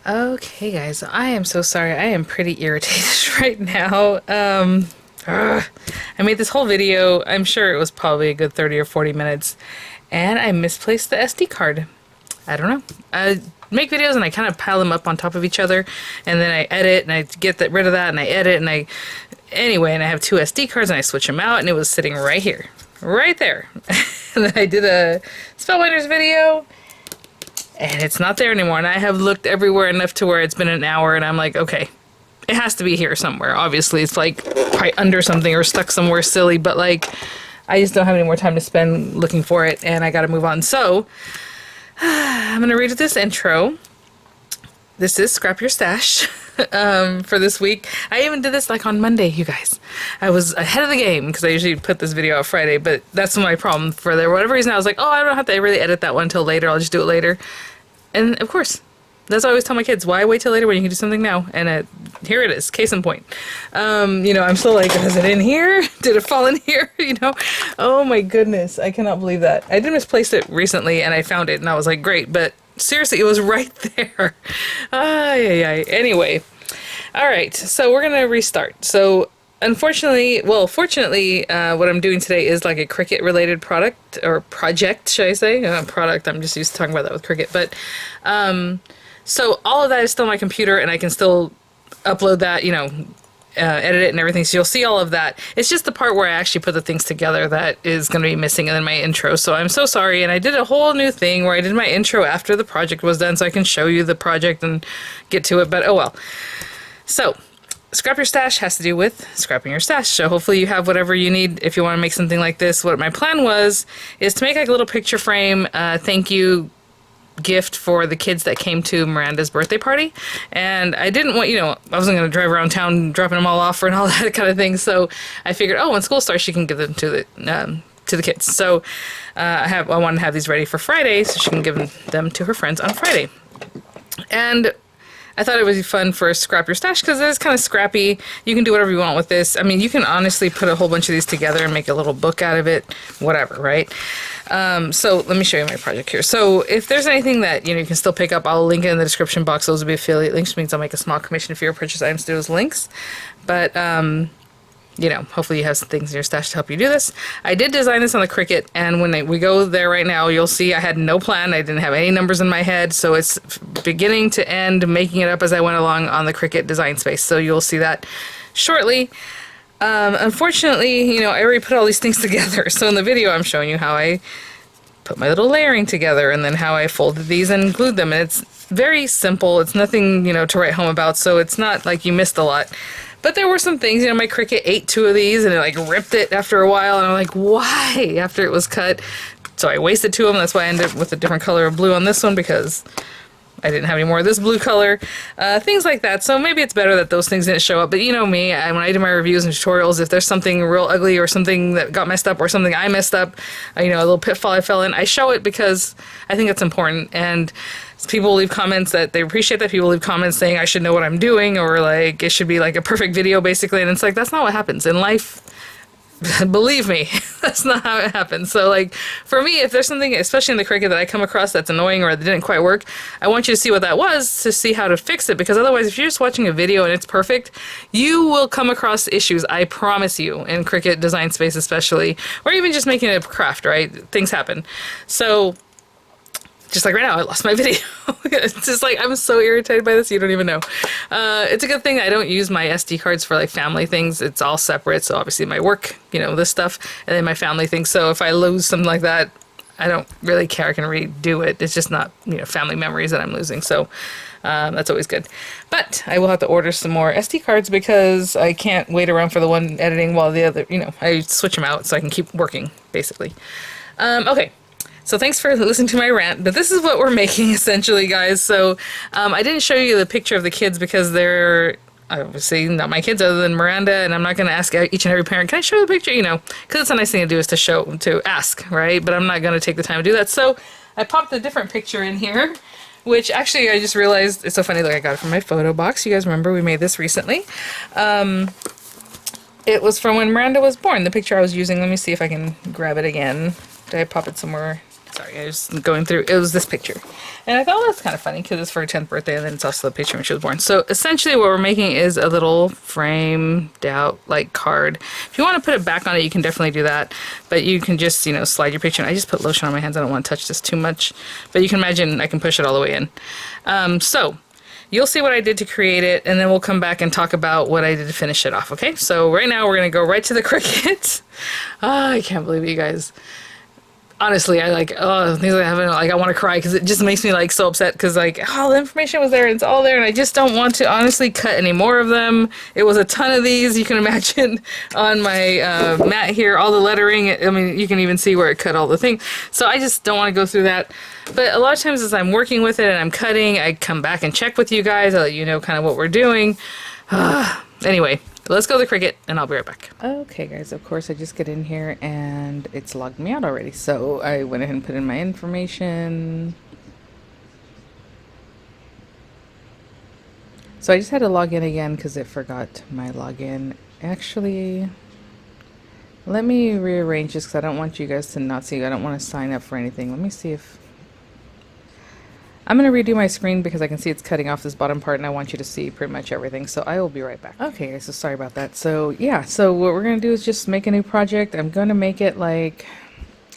Okay, guys, I am so sorry. I am pretty irritated right now. I made this whole video. I'm sure it was probably a good 30 or 40 minutes, and I misplaced the SD card. I don't know. I make videos and I kind of pile them up on top of each other, and then I edit and I get rid of that and I edit and anyway, and I have two SD cards and I switch them out, and it was sitting right here, right there. And then I did a Spellbinders video, and it's not there anymore. And I have looked everywhere enough to where it's been an hour, and I'm like, okay, it has to be here somewhere. Obviously, it's like probably under something or stuck somewhere silly, but like, I just don't have any more time to spend looking for it, and I gotta move on. So, I'm gonna read this intro. This is Scrap Your Stash for this week. I even did this like on Monday, you guys. I was ahead of the game because I usually put this video out Friday, but that's my problem. For whatever reason, I was like, oh, I don't have to really edit that one until later. I'll just do it later. And of course, that's what I always tell my kids. Why wait till later when you can do something now? And here it is, case in point. I'm still like, is it in here? Did it fall in here? Oh my goodness, I cannot believe that. I did misplace it recently and I found it and I was like, great, but seriously, it was right there. Anyway, all right, so we're gonna restart. So fortunately, what I'm doing today is like a Cricut related product or project, should I say? Product, I'm just used to talking about that with Cricut, but so all of that is still on my computer and I can still upload that, edit it and everything. So you'll see all of that. It's just the part where I actually put the things together that is going to be missing in my intro. So I'm so sorry. And I did a whole new thing where I did my intro after the project was done so I can show you the project and get to it. But oh well. So Scrap Your Stash has to do with scrapping your stash. So hopefully you have whatever you need if you want to make something like this. What my plan is to make like a little picture frame, thank you gift for the kids that came to Miranda's birthday party. And I didn't want, I wasn't going to drive around town dropping them all off and all that kind of thing. So I figured, when school starts, she can give them to the kids. So I wanted to have these ready for Friday so she can give them to her friends on Friday. And I thought it would be fun for Scrap Your Stash because it is kind of scrappy. You can do whatever you want with this. I mean, you can honestly put a whole bunch of these together and make a little book out of it, whatever, right? So let me show you my project here. So if there's anything that, you can still pick up, I'll link it in the description box. Those will be affiliate links, which means I'll make a small commission for your purchase items through those links. But, hopefully you have some things in your stash to help you do this. I did design this on the Cricut, and when we go there right now, you'll see I had no plan. I didn't have any numbers in my head, so it's beginning to end, making it up as I went along on the Cricut design space. So you'll see that shortly. Unfortunately, I already put all these things together. So in the video, I'm showing you how I put my little layering together and then how I folded these and glued them. And it's very simple. It's nothing, to write home about. So it's not like you missed a lot. But there were some things, my Cricut ate two of these and it like ripped it after a while. And I'm like, why? After it was cut. So I wasted two of them. That's why I ended up with a different color of blue on this one because I didn't have any more of this blue color, things like that. So maybe it's better that those things didn't show up. But you know me, when I do my reviews and tutorials, if there's something real ugly or something that got messed up or something I messed up, a little pitfall I fell in, I show it because I think it's important. And people leave comments that they appreciate that. People leave comments saying I should know what I'm doing or like it should be like a perfect video basically. And it's like, that's not what happens in life. Believe me, that's not how it happens. So like for me, if there's something, especially in the Cricut, that I come across that's annoying or that didn't quite work, I want you to see what that was to see how to fix it, because otherwise if you're just watching a video and it's perfect, you will come across issues, I promise you, in Cricut design space especially, or even just making a craft, right? Things happen. So just like right now, I lost my video. It's just like, I'm so irritated by this, you don't even know. It's a good thing I don't use my SD cards for like family things. It's all separate. So obviously my work, this stuff, and then my family things. So if I lose something like that, I don't really care. I can redo it. It's just not, family memories that I'm losing. So that's always good. But I will have to order some more SD cards because I can't wait around for the one editing while the other, I switch them out so I can keep working, basically. Okay. So thanks for listening to my rant, but this is what we're making essentially, guys. So I didn't show you the picture of the kids because they're obviously not my kids other than Miranda, and I'm not going to ask each and every parent, can I show the picture? Because it's a nice thing to do is to ask, right? But I'm not going to take the time to do that. So I popped a different picture in here, which actually I just realized, it's so funny, like I got it from my photo box. You guys remember we made this recently. It was from when Miranda was born, the picture I was using. Let me see if I can grab it again. Did I pop it somewhere Sorry, I was going through. It was this picture. And I thought that's kind of funny because it's for her 10th birthday and then it's also the picture when she was born. So essentially what we're making is a little framed out like card. If you want to put it back on it, you can definitely do that. But you can just, you know, slide your picture in. I just put lotion on my hands. I don't want to touch this too much. But you can imagine I can push it all the way in. So you'll see what I did to create it, and then we'll come back and talk about what I did to finish it off, okay? So right now we're going to go right to the Cricut. Oh, I can't believe it, you guys. Honestly, I like, oh, things I haven't, like, I want to cry because it just makes me, like, so upset because, like, all the information was there and it's all there and I just don't want to, honestly, cut any more of them. It was a ton of these, you can imagine, on my mat here, all the lettering. I mean, you can even see where it cut all the things. So I just don't want to go through that. But a lot of times as I'm working with it and I'm cutting, I come back and check with you guys. I let you know kind of what we're doing. Anyway. Let's go to the Cricut, and I'll be right back. Okay, guys, of course, I just get in here, and it's logged me out already. So I went ahead and put in my information. So I just had to log in again because it forgot my login. Actually, let me rearrange this because I don't want you guys to not see. I don't want to sign up for anything. Let me see if... I'm going to redo my screen because I can see it's cutting off this bottom part and I want you to see pretty much everything. So I will be right back. Okay, guys, so sorry about that. So yeah, so what we're going to do is just make a new project. I'm going to make it like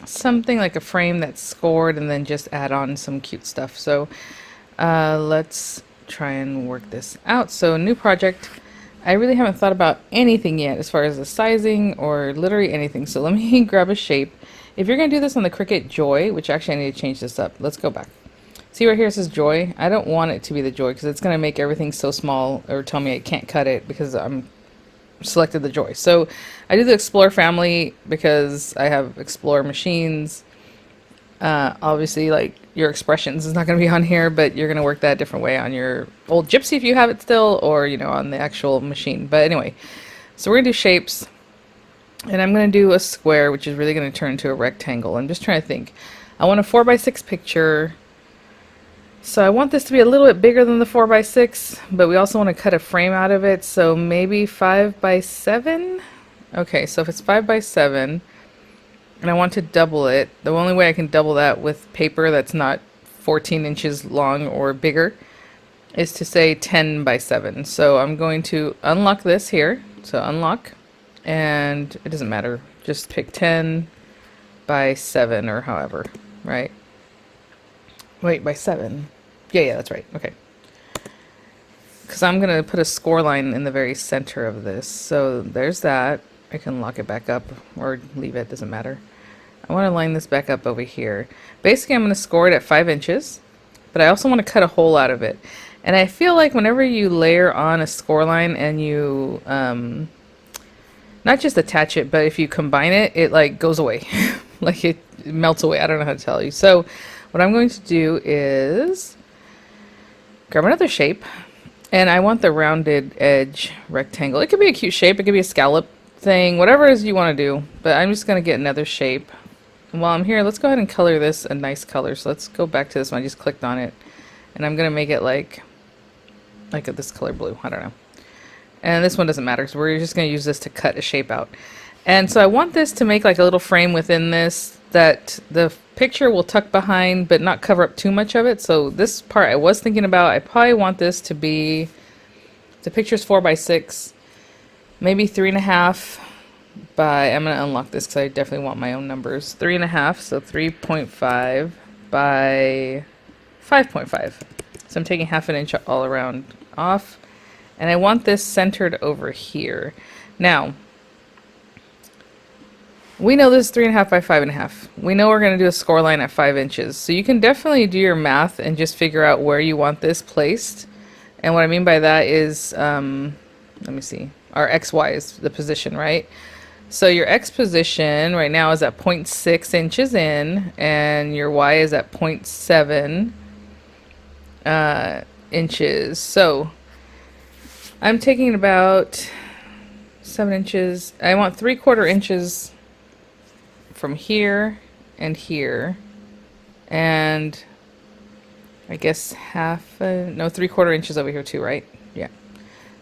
something like a frame that's scored and then just add on some cute stuff. So let's try and work this out. So new project. I really haven't thought about anything yet as far as the sizing or literally anything. So let me grab a shape. If you're going to do this on the Cricut Joy, which actually I need to change this up. Let's go back. See right here it says Joy. I don't want it to be the Joy because it's going to make everything so small or tell me I can't cut it because I'm selected the Joy. So I do the Explorer family because I have Explorer machines. Obviously, like your expressions is not going to be on here, but you're going to work that a different way on your old Gypsy if you have it still, or, you know, on the actual machine. But anyway, so we're going to do shapes, and I'm going to do a square, which is really going to turn into a rectangle. I'm just trying to think. I want a 4x6 picture. So I want this to be a little bit bigger than the 4x6, but we also want to cut a frame out of it, so maybe 5x7? Okay, so if it's 5x7, and I want to double it, the only way I can double that with paper that's not 14 inches long or bigger is to say 10x7. So I'm going to unlock this here, so unlock, and it doesn't matter, just pick 10x7 or however, right? Wait, by 7. Yeah, that's right. Okay. Because I'm going to put a score line in the very center of this. So there's that. I can lock it back up or leave it. Doesn't matter. I want to line this back up over here. Basically, I'm going to score it at 5 inches. But I also want to cut a hole out of it. And I feel like whenever you layer on a score line and you... not just attach it, but if you combine it, it like goes away. Like it melts away. I don't know how to tell you. So... what I'm going to do is grab another shape, and I want the rounded edge rectangle. It could be a cute shape, it could be a scallop thing, whatever it is you want to do, but I'm just going to get another shape. And while I'm here, let's go ahead and color this a nice color. So let's go back to this one. I just clicked on it, and I'm going to make it like this color blue. I don't know. And this one doesn't matter, so we're just going to use this to cut a shape out. And so I want this to make like a little frame within this that the picture will tuck behind but not cover up too much of it. So this part I was thinking about, I probably want this to be, the picture's 4x6, maybe 3.5 by, I'm going to unlock this because I definitely want my own numbers, 3.5, so 3.5 by 5.5. So I'm taking half an inch all around off, and I want this centered over here. Now, we know this is 3.5 by 5.5. We know we're going to do a score line at 5 inches. So you can definitely do your math and just figure out where you want this placed. And what I mean by that is, let me see, our XY is the position, right? So your X position right now is at 0.6 inches in, and your Y is at 0.7 inches. So I'm taking about 7 inches. I want 3/4 inches from here and here, and I guess half, no, 3/4 inches over here too, right? Yeah.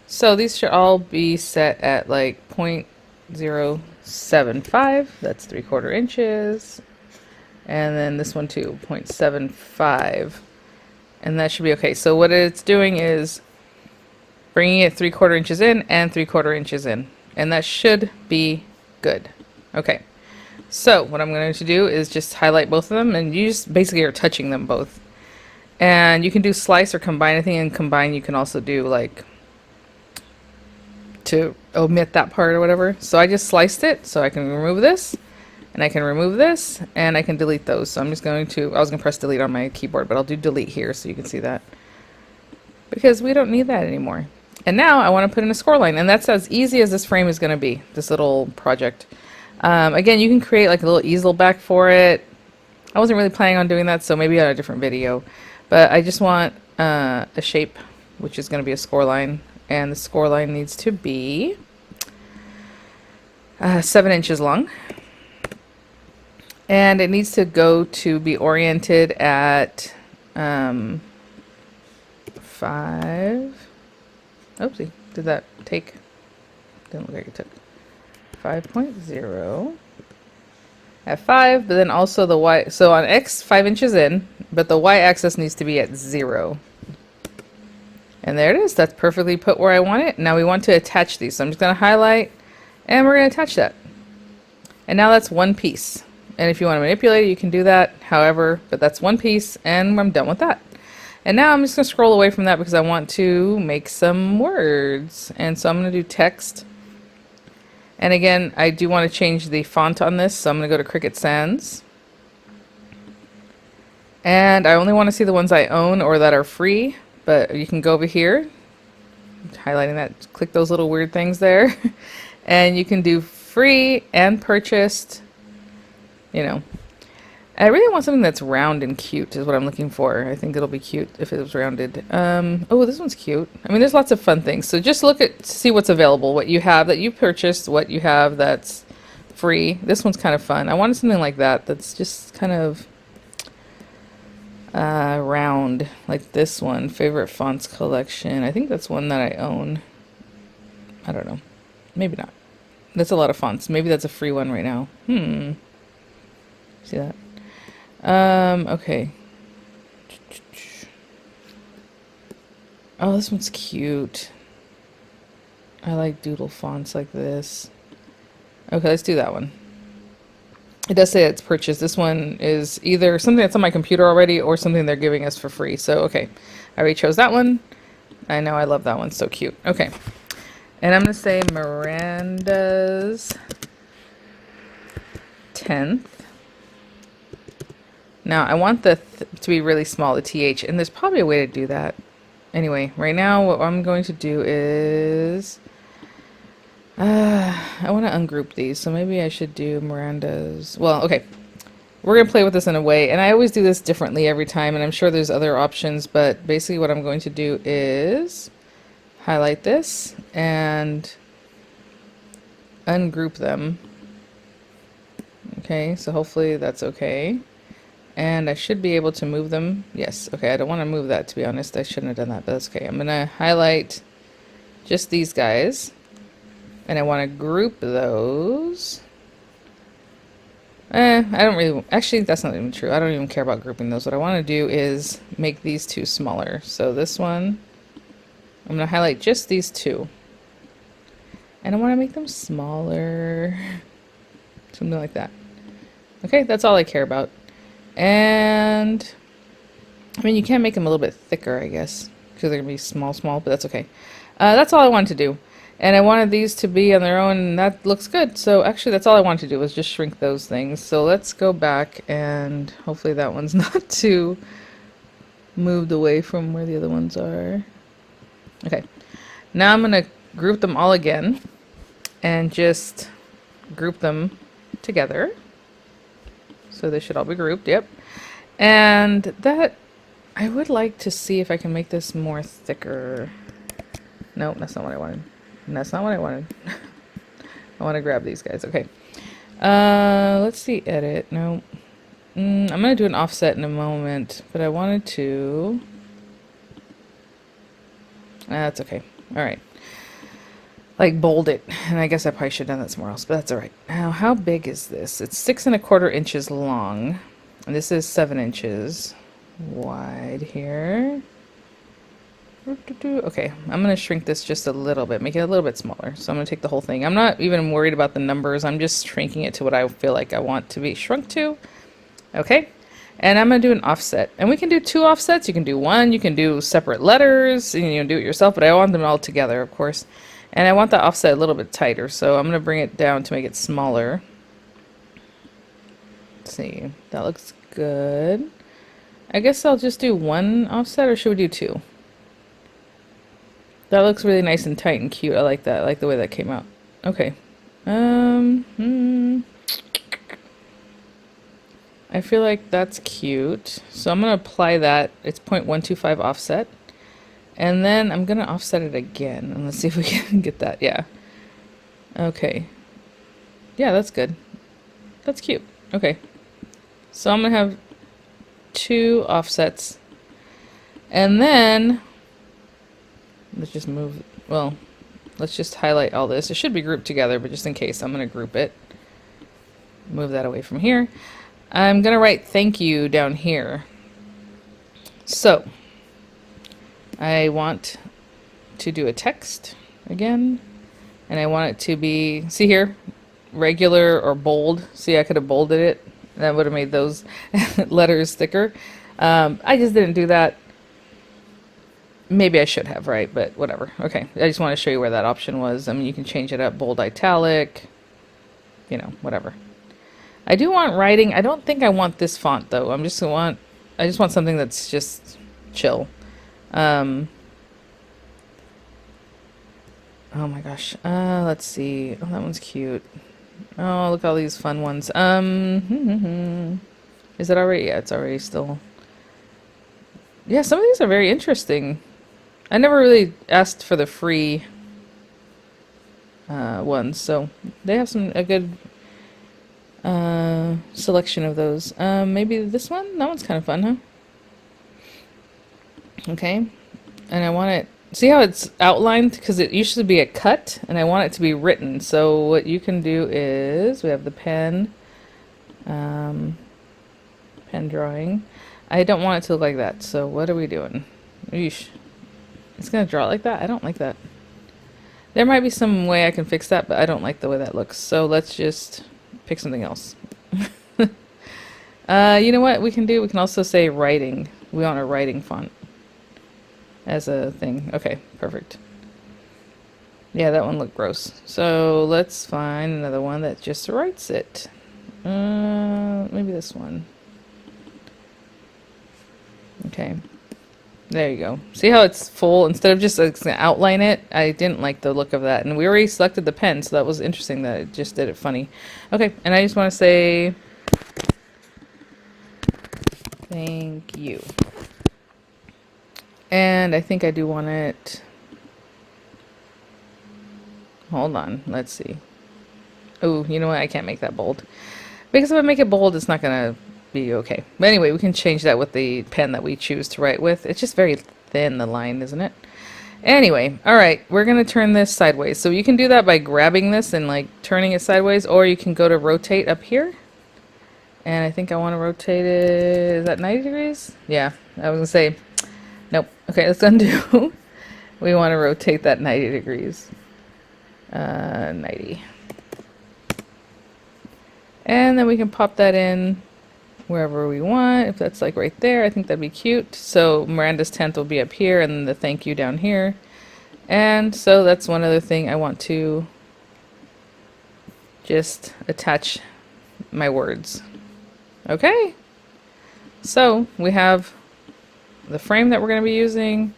So these should all be set at like 0.075. That's 3/4 inches. And then this one too, 0.75. And that should be okay. So what it's doing is bringing it 3/4 inches in and 3/4 inches in. And that should be good. Okay. So what I'm going to do is just highlight both of them, and you just basically are touching them both. And you can do slice or combine. I think in combine you can also do like to omit that part or whatever. So I just sliced it so I can remove this, and I can remove this, and I can delete those. So I'm just going to, I was going to press delete on my keyboard, but I'll do delete here so you can see that, because we don't need that anymore. And now I want to put in a score line, and that's as easy as this frame is going to be, this little project. Again, you can create like a little easel back for it. I wasn't really planning on doing that, so maybe on a different video. But I just want a shape, which is going to be a score line. And the score line needs to be 7 inches long. And it needs to go to be oriented at 5. Oopsie, did that take? Didn't look like it took. 5.0 at 5, but then also the y, so on X 5 inches in, but the Y axis needs to be at 0. And there it is. That's perfectly put where I want it. Now we want to attach these, so I'm just going to highlight and we're going to attach that. And now that's one piece. And if you want to manipulate it, you can do that however, but that's one piece and I'm done with that. And now I'm just going to scroll away from that because I want to make some words. And so I'm going to do text. And again, I do want to change the font on this, so I'm going to go to Cricut Sans. And I only want to see the ones I own or that are free, but you can go over here, highlighting that, click those little weird things there, and you can do free and purchased, you know. I really want something that's round and cute is what I'm looking for. I think it'll be cute if it was rounded. Oh, this one's cute. I mean, there's lots of fun things. So just look at, see what's available, what you have that you purchased, what you have that's free. This one's kind of fun. I wanted something like that that's just kind of round, like this one, favorite fonts collection. I think that's one that I own. I don't know. Maybe not. That's a lot of fonts. Maybe that's a free one right now. See that? Okay. Oh, this one's cute. I like doodle fonts like this. Okay, let's do that one. It does say it's purchased. This one is either something that's on my computer already or something they're giving us for free. So, okay. I already chose that one. I know I love that one. So cute. Okay. And I'm going to say Miranda's 10th. Now, I want the to be really small, the TH, and there's probably a way to do that. Anyway, right now what I'm going to do is I want to ungroup these, so maybe I should do Miranda's. Well, okay. We're going to play with this in a way, and I always do this differently every time, and I'm sure there's other options, but basically what I'm going to do is highlight this and ungroup them. Okay, so hopefully that's okay. And I should be able to move them. Yes, okay, I don't want to move that, to be honest. I shouldn't have done that, but that's okay. I'm going to highlight just these guys. And I want to group those. I don't really... Actually, that's not even true. I don't even care about grouping those. What I want to do is make these two smaller. So this one, I'm going to highlight just these two. And I want to make them smaller. Something like that. Okay, that's all I care about. And I mean, you can make them a little bit thicker, I guess, because they're gonna be small, but that's okay. That's all I wanted to do, and I wanted these to be on their own, and that looks good. So actually, that's all I wanted to do was just shrink those things. So let's go back, and hopefully that one's not too moved away from where the other ones are. Okay, now I'm gonna group them all again, and just group them together. So they should all be grouped, yep. And that, I would like to see if I can make this more thicker. No, that's not what I wanted. That's not what I wanted. I want to grab these guys, okay. Let's see, edit, no. I'm going to do an offset in a moment, but I wanted to, that's okay, all right. Like bold it, and I guess I probably should have done that somewhere else, but that's all right. Now, how big is this? It's 6 1/4 inches long, And this is 7 inches wide here. Okay, I'm going to shrink this just a little bit, make it a little bit smaller. So I'm going to take the whole thing. I'm not even worried about the numbers. I'm just shrinking it to what I feel like I want to be shrunk to. Okay, and I'm going to do an offset. And we can do 2 offsets. You can do 1. You can do separate letters. And you can do it yourself, but I want them all together, of course. And I want the offset a little bit tighter, so I'm going to bring it down to make it smaller. Let's see, that looks good. I guess I'll just do 1 offset, or should we do 2? That looks really nice and tight and cute. I like that. I like the way that came out. Okay. I feel like that's cute. So I'm going to apply that. It's 0.125 offset. And then I'm going to offset it again. And let's see if we can get that. Yeah. Okay. Yeah, that's good. That's cute. Okay. So I'm going to have 2 offsets. And then let's just move, well, let's just highlight all this. It should be grouped together, but just in case, I'm going to group it. Move that away from here. I'm going to write thank you down here. So, I want to do a text again, and I want it to be, see here, regular or bold. See, I could have bolded it. That would have made those letters thicker. I just didn't do that. Maybe I should have, right? But whatever. Okay. I just want to show you where that option was. I mean, you can change it up. Bold italic. You know, whatever. I do want writing. I don't think I want this font, though. I just want something that's just chill. Oh my gosh. Let's see. Oh, that one's cute. Oh, look at all these fun ones. Is it already? Yeah, it's already still. Yeah, some of these are very interesting. I never really asked for the free ones, so they have a good selection of those. Maybe this one? That one's kind of fun, huh? Okay. And I want it, see how it's outlined? Because it used to be a cut, and I want it to be written. So what you can do is, we have the pen drawing. I don't want it to look like that, so what are we doing? Eesh. It's going to draw it like that? I don't like that. There might be some way I can fix that, but I don't like the way that looks. So let's just pick something else. You know what we can do? We can also say writing. We want a writing font as a thing. Okay, perfect. Yeah, that one looked gross. So let's find another one that just writes it. Maybe this one. Okay. There you go. See how it's full? Instead of just outline it, I didn't like the look of that. And we already selected the pen, so that was interesting that it just did it funny. Okay, and I just want to say thank you. And I think I do want it. Hold on, let's see. Oh, you know what? I can't make that bold. Because if I make it bold, it's not going to be okay. But anyway, we can change that with the pen that we choose to write with. It's just very thin, the line, isn't it? Anyway, all right, we're going to turn this sideways. So you can do that by grabbing this and like turning it sideways, or you can go to rotate up here. And I think I want to rotate it, is that 90 degrees? Yeah, I was going to say, nope. Okay, let's undo. We want to rotate that 90 degrees. 90. And then we can pop that in wherever we want. If that's like right there, I think that'd be cute. So Miranda's 10th will be up here and the thank you down here. And so that's one other thing I want to just attach my words. Okay. So we have the frame that we're going to be using,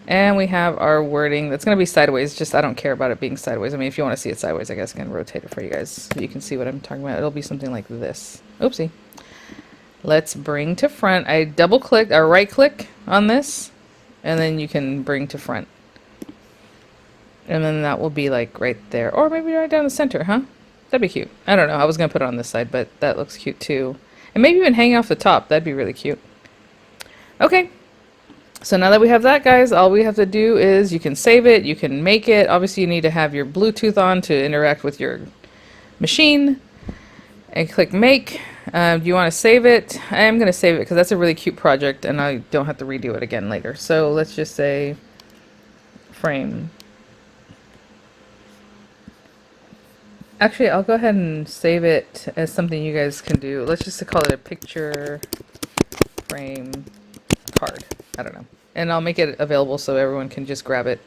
and we have our wording that's going to be sideways. Just I don't care about it being sideways. I mean, if you want to see it sideways, I guess I can rotate it for you guys so you can see what I'm talking about. It'll be something like this. Oopsie. Let's bring to front. I double click or right click on this, and then you can bring to front. And then that will be like right there. Or maybe right down the center, huh? That'd be cute. I don't know. I was going to put it on this side, but that looks cute too. And maybe even hang off the top. That'd be really cute. Okay. So now that we have that, guys, all we have to do is you can save it. You can make it. Obviously, you need to have your Bluetooth on to interact with your machine. And click make. Do you want to save it? I am going to save it because that's a really cute project and I don't have to redo it again later. So let's just say frame. Actually, I'll go ahead and save it as something you guys can do. Let's just call it a picture frame card. I don't know. And I'll make it available so everyone can just grab it.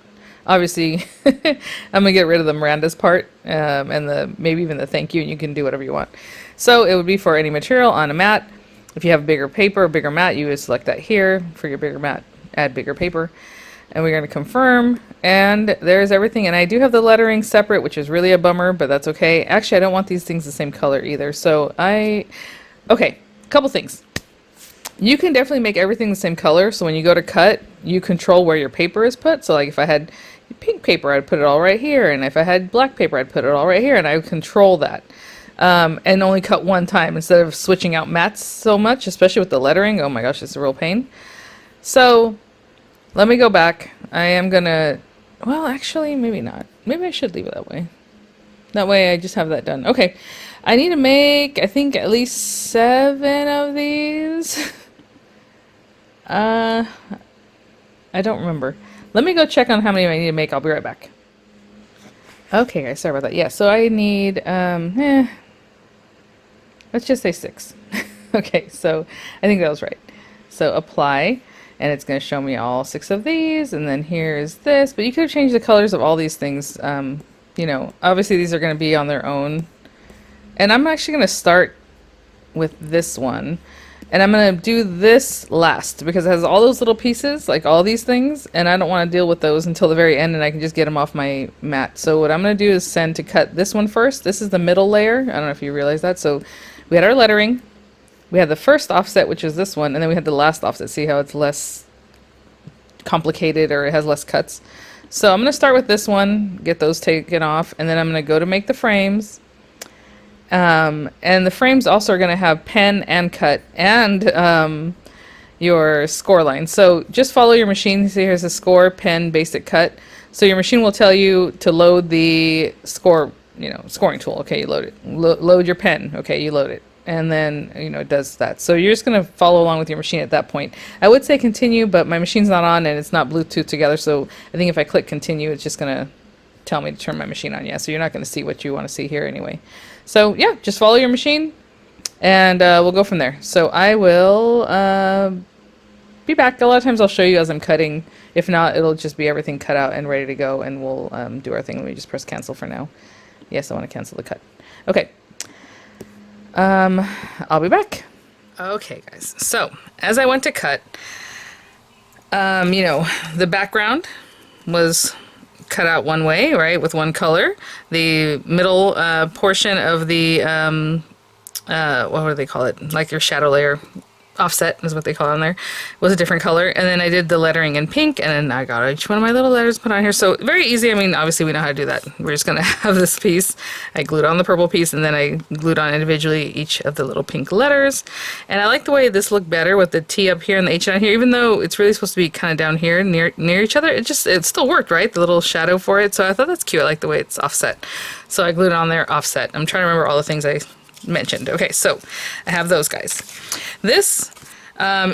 Obviously, I'm going to get rid of the Miranda's part and maybe even the thank you, and you can do whatever you want. So it would be for any material on a mat. If you have bigger paper, bigger mat, you would select that here. For your bigger mat, add bigger paper. And we're going to confirm, and there's everything. And I do have the lettering separate, which is really a bummer, but that's okay. Actually, I don't want these things the same color either. So okay, couple things. You can definitely make everything the same color. So when you go to cut, you control where your paper is put. So like if I had pink paper, I'd put it all right here. And if I had black paper, I'd put it all right here. And I would control that. And only cut one time instead of switching out mats so much, especially with the lettering. Oh my gosh, it's a real pain. So let me go back. I am gonna, well, actually, maybe not. Maybe I should leave it that way. That way I just have that done. Okay. I need to make, I think, at least 7 of these. I don't remember. Let me go check on how many I need to make. I'll be right back. Okay, guys, sorry about that. Yeah, so I need, let's just say 6. Okay, so I think that was right. So apply. And it's going to show me all 6 of these, and then here's this. But you could have changed the colors of all these things. You know, obviously these are going to be on their own. And I'm actually going to start with this one. And I'm going to do this last because it has all those little pieces, like all these things. And I don't want to deal with those until the very end, and I can just get them off my mat. So what I'm going to do is send to cut this one first. This is the middle layer. I don't know if you realize that. So we had our lettering. We had the first offset, which is this one, and then we had the last offset. See how it's less complicated, or it has less cuts. So I'm going to start with this one, get those taken off, and then I'm going to go to make the frames. And the frames also are going to have pen and cut and your score line. So just follow your machine. See, here's a score, pen, basic, cut. So your machine will tell you to load the scoring tool. Okay, you load it. Load your pen. Okay, you load it. And then, it does that. So you're just going to follow along with your machine at that point. I would say continue, but my machine's not on and it's not Bluetooth together. So I think if I click continue, it's just going to tell me to turn my machine on. Yeah, so you're not going to see what you want to see here anyway. So yeah, just follow your machine and we'll go from there. So I will be back. A lot of times I'll show you as I'm cutting. If not, it'll just be everything cut out and ready to go, and we'll do our thing. Let me just press cancel for now. Yes, I want to cancel the cut. Okay. I'll be back. Okay, guys. So as I went to cut, the background was cut out one way, right, with one color. The middle portion of the what do they call it? Like your shadow layer. Offset is what they call it on there, was a different color. And then I did the lettering in pink, and then I got each one of my little letters put on here. So very easy. I mean, obviously we know how to do that. We're just going to have this piece. I glued on the purple piece, and then I glued on individually each of the little pink letters. And I like the way this looked better with the T up here and the H down here, even though it's really supposed to be kind of down here near each other. It still worked, right? The little shadow for it. So I thought that's cute. I like the way it's offset. So I glued it on there, offset. I'm trying to remember all the things I mentioned. Okay, so I have those guys. This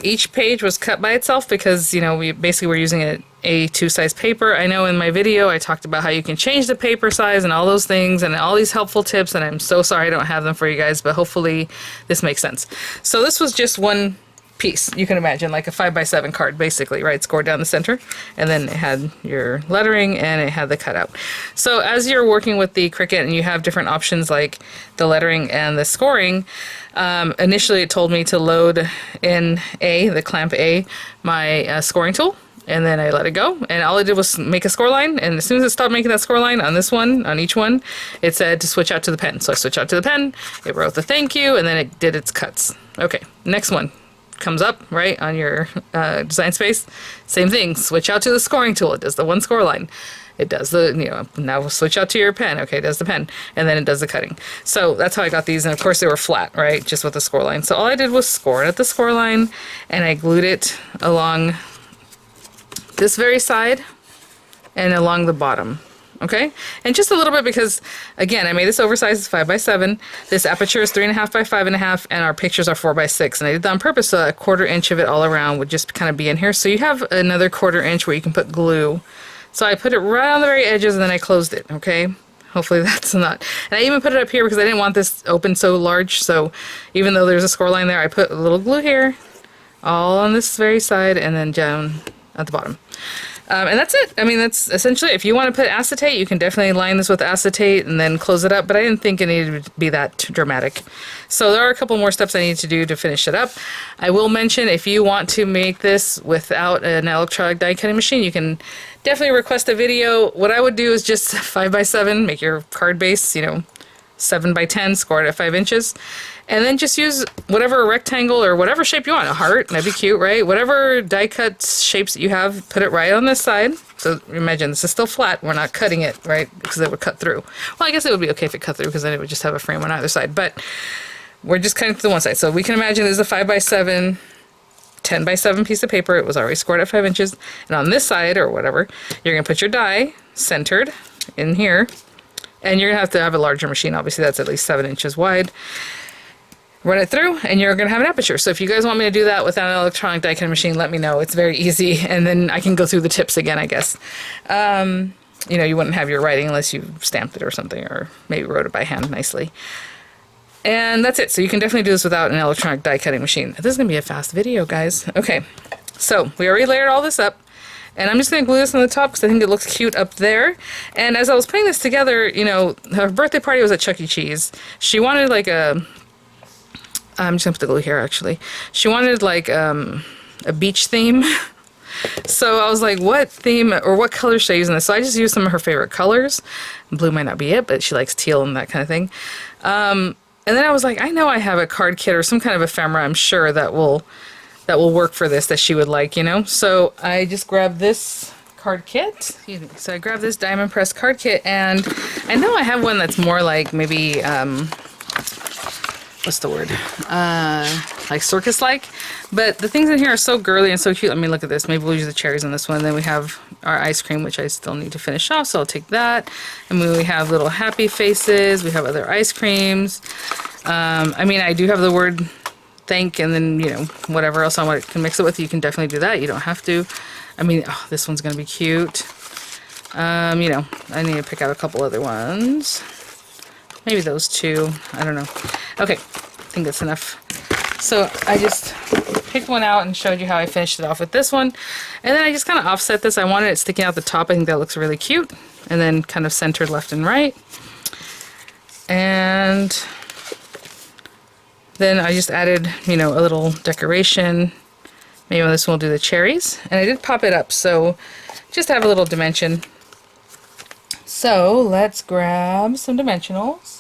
each page was cut by itself because we basically were using a A2 size paper. I know in my video I talked about how you can change the paper size and all those things and all these helpful tips, and I'm so sorry I don't have them for you guys, but hopefully this makes sense. So this was just one piece. You can imagine like a 5x7 card basically, right? Scored down the center, and then it had your lettering and it had the cutout. So as you're working with the Cricut and you have different options like the lettering and the scoring, initially it told me to load in the clamp A, my scoring tool, and then I let it go, and all I did was make a score line, and as soon as it stopped making that score line on this one, on each one, it said to switch out to the pen. So I switched out to the pen, it wrote the thank you, and then it did its cuts. Okay, next one comes up, right, on your design space. Same thing, switch out to the scoring tool, it does the one score line. It does the, now we'll switch out to your pen. Okay, it does the pen. And then it does the cutting. So that's how I got these. And of course they were flat, right? Just with the score line. So all I did was score it at the score line, and I glued it along this very side and along the bottom. okay? And just a little bit because, again, I made this oversized 5x7. This aperture is 3.5 by 5.5, and our pictures are 4x6. And I did that on purpose so a 1/4 inch of it all around would just kind of be in here. So you have another 1/4 inch where you can put glue. So I put it right on the very edges and then I closed it, okay? Hopefully that's not. And I even put it up here because I didn't want this open so large. So even though there's a score line there, I put a little glue here, all on this very side, and then down at the bottom. And that's it. I mean, that's essentially, if you want to put acetate, you can definitely line this with acetate and then close it up, but I didn't think it needed to be that dramatic. So there are a couple more steps I need to do to finish it up. I will mention, if you want to make this without an electronic die cutting machine, you can definitely request a video. What I would do is just 5x7, make your card base, 7x10, score it at 5 inches. And then just use whatever rectangle or whatever shape you want. A heart, that'd be cute, right? Whatever die cut shapes that you have, put it right on this side. So imagine this is still flat. We're not cutting it, right? Because it would cut through. Well, I guess it would be okay if it cut through because then it would just have a frame on either side. But we're just cutting to the one side. So we can imagine this is a 5x7, 10x7 piece of paper. It was already scored at 5 inches. And on this side, or whatever, you're going to put your die centered in here. And you're going to have a larger machine. Obviously, that's at least 7 inches wide. Run it through, and you're going to have an aperture. So if you guys want me to do that without an electronic die cutting machine, let me know. It's very easy, and then I can go through the tips again, I guess. You wouldn't have your writing unless you stamped it or something, or maybe wrote it by hand nicely. And that's it. So you can definitely do this without an electronic die cutting machine. This is going to be a fast video, guys. Okay, so we already layered all this up. And I'm just going to glue this on the top because I think it looks cute up there. And as I was putting this together, her birthday party was at Chuck E. Cheese. She wanted like I'm just going to put the glue here, actually. She wanted like a beach theme. So I was like, what theme or what color should I use in this? So I just used some of her favorite colors. Blue might not be it, but she likes teal and that kind of thing. And then I was like, I know I have a card kit or some kind of ephemera, I'm sure, that will work for this, that she would like, So I just grabbed this card kit. So I grabbed this diamond press card kit, and I know I have one that's more like maybe, what's the word? Like circus-like. But the things in here are so girly and so cute. Let me look at this. Maybe we'll use the cherries on this one. Then we have our ice cream, which I still need to finish off, so I'll take that. And we have little happy faces. We have other ice creams. I do have the word thank, and then, whatever else I can mix it with, you can definitely do that. You don't have to. This one's going to be cute. I need to pick out a couple other ones. Maybe those two. I don't know. Okay, I think that's enough. So I just picked one out and showed you how I finished it off with this one. And then I just kind of offset this. I wanted it sticking out the top. I think that looks really cute. And then kind of centered left and right. And then I just added, a little decoration. Maybe on this one we'll do the cherries. And I did pop it up, so just to have a little dimension. So let's grab some dimensionals.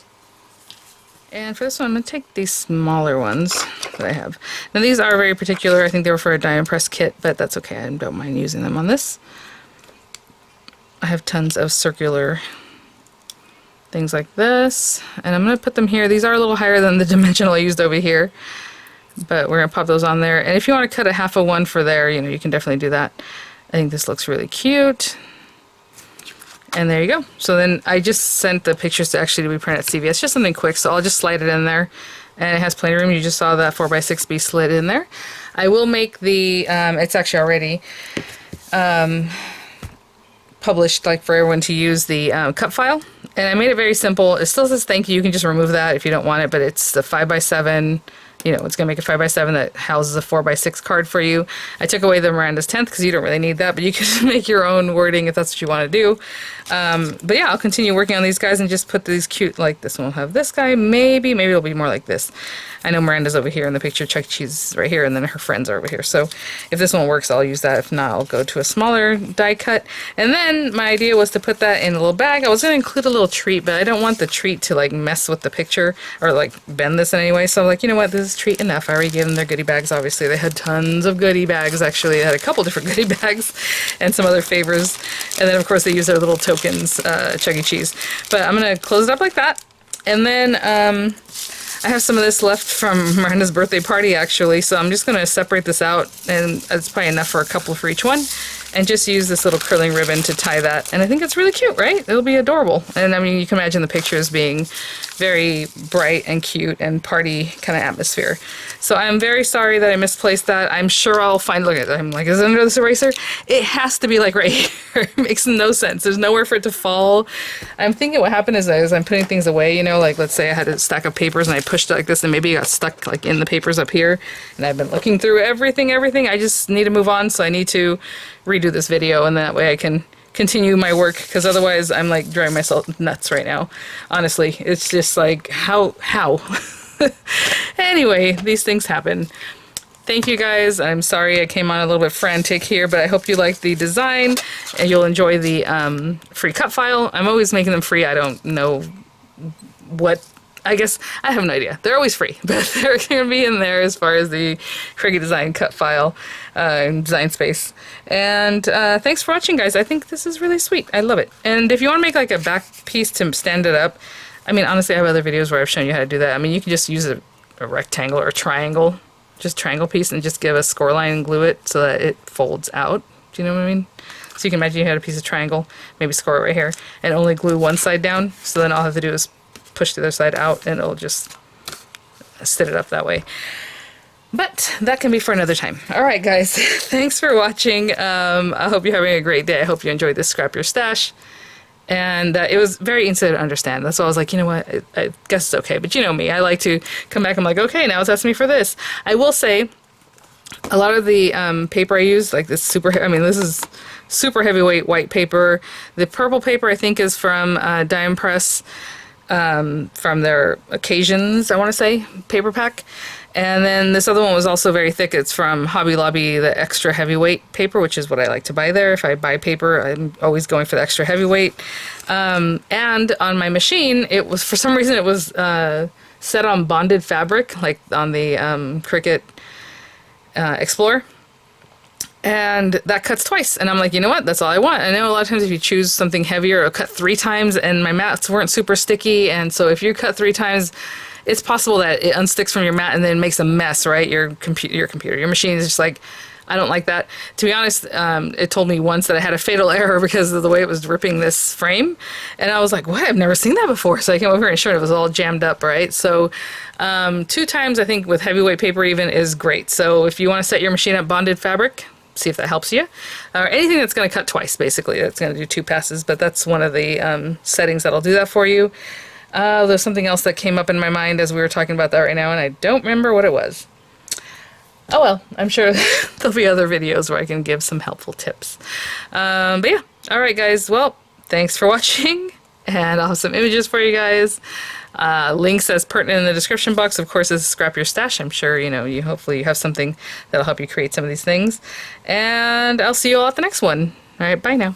And for this one, I'm going to take these smaller ones that I have. Now these are very particular. I think they were for a diamond press kit, but that's okay. I don't mind using them on this. I have tons of circular things like this. And I'm going to put them here. These are a little higher than the dimensional I used over here. But we're going to pop those on there. And if you want to cut a half of one for there, you can definitely do that. I think this looks really cute. And there you go. So then I just sent the pictures to be printed at CVS. Just something quick, so I'll just slide it in there. And it has plenty of room. You just saw that 4x6 be slid in there. I will make the, it's actually already published, like for everyone to use, the cut file. And I made it very simple. It still says thank you. You can just remove that if you don't want it, but it's the 5x7. It's going to make a 5x7 that houses a 4x6 card for you. I took away the Miranda's 10th because you don't really need that, but you can make your own wording if that's what you want to do. But yeah, I'll continue working on these guys and just put these cute, like this one will have this guy, maybe it'll be more like this. I know Miranda's over here in the picture, Chuck E. Cheese is right here, and then her friends are over here. So if this one works, I'll use that. If not, I'll go to a smaller die cut. And then my idea was to put that in a little bag. I was going to include a little treat, but I don't want the treat to like mess with the picture or like bend this in any way. So I'm like, you know what, this is treat enough. I already gave them their goodie bags, obviously. They had tons of goodie bags, actually. They had a couple different goodie bags and some other favors. And then, of course, they use their little tokens, Chuck E. Cheese. But I'm going to close it up like that. And then I have some of this left from Miranda's birthday party, actually, so I'm just going to separate this out, and it's probably enough for a couple for each one. and just use this little curling ribbon to tie that. And I think it's really cute, right? It'll be adorable. And I mean, you can imagine the pictures being very bright and cute and party kind of atmosphere. So I'm very sorry that I misplaced that. I'm sure I'll find, look at it, I'm like, is it under this eraser? It has to be like right here. It makes no sense. There's nowhere for it to fall. I'm thinking what happened is as I'm putting things away, you know, like let's say I had a stack of papers and I pushed it like this and maybe it got stuck like in the papers up here. And I've been looking through everything. I just need to move on. So I need to redo this video and that way I can continue my work, because otherwise I'm like driving myself nuts right now. Honestly, it's just like how anyway, these things happen. Thank you guys. I'm sorry I came on a little bit frantic here, but I hope you like the design and you'll enjoy the free cut file. I'm always making them free. I don't know what, I guess, I have no idea. They're always free, but they're going to be in there as far as the Cricut design cut file, design space. And thanks for watching, guys. I think this is really sweet. I love it. And if you want to make like a back piece to stand it up, I mean, honestly, I have other videos where I've shown you how to do that. I mean, you can just use a rectangle or a triangle, just triangle piece, and just give a score line and glue it so that it folds out. Do you know what I mean? So you can imagine you had a piece of triangle, maybe score it right here, and only glue one side down. So then all I have to do is push the other side out and it'll just sit it up that way. But that can be for another time. All right, guys, thanks for watching. I hope you're having a great day. I hope you enjoyed this Scrap Your Stash. And it was very easy to understand. That's why I was like, you know what, I guess it's okay. But you know me, I like to come back, I'm like, okay, now it's asking me for this. I will say, a lot of the paper I use, like this this is super heavyweight white paper. The purple paper I think is from Dime Press, from their Occasions, I want to say, paper pack. And then this other one was also very thick. It's from Hobby Lobby, the extra heavyweight paper, which is what I like to buy there. If I buy paper, I'm always going for the extra heavyweight. And on my machine, it was, for some reason, it was set on bonded fabric, like on the Cricut Explorer. And that cuts twice. And I'm like, you know what? That's all I want. I know a lot of times if you choose something heavier, it'll cut 3 times, and my mats weren't super sticky. And so if you cut 3 times, it's possible that it unsticks from your mat and then makes a mess, right? Your machine is just like, I don't like that. To be honest, it told me once that I had a fatal error because of the way it was ripping this frame. And I was like, what? I've never seen that before. So I came over here and sure, it was all jammed up, right? So 2 times, I think, with heavyweight paper even is great. So if you want to set your machine up bonded fabric, see if that helps you. Or anything that's going to cut twice, basically. That's going to do 2 passes, but that's one of the settings that'll do that for you. There's something else that came up in my mind as we were talking about that right now, and I don't remember what it was. Oh well, I'm sure there'll be other videos where I can give some helpful tips. But yeah, alright guys, well, thanks for watching, and I'll have some images for you guys. Links as pertinent in the description box. Of course, is Scrap Your Stash. I'm sure, you know, hopefully you have something that'll help you create some of these things. And I'll see you all at the next one. Alright, bye now.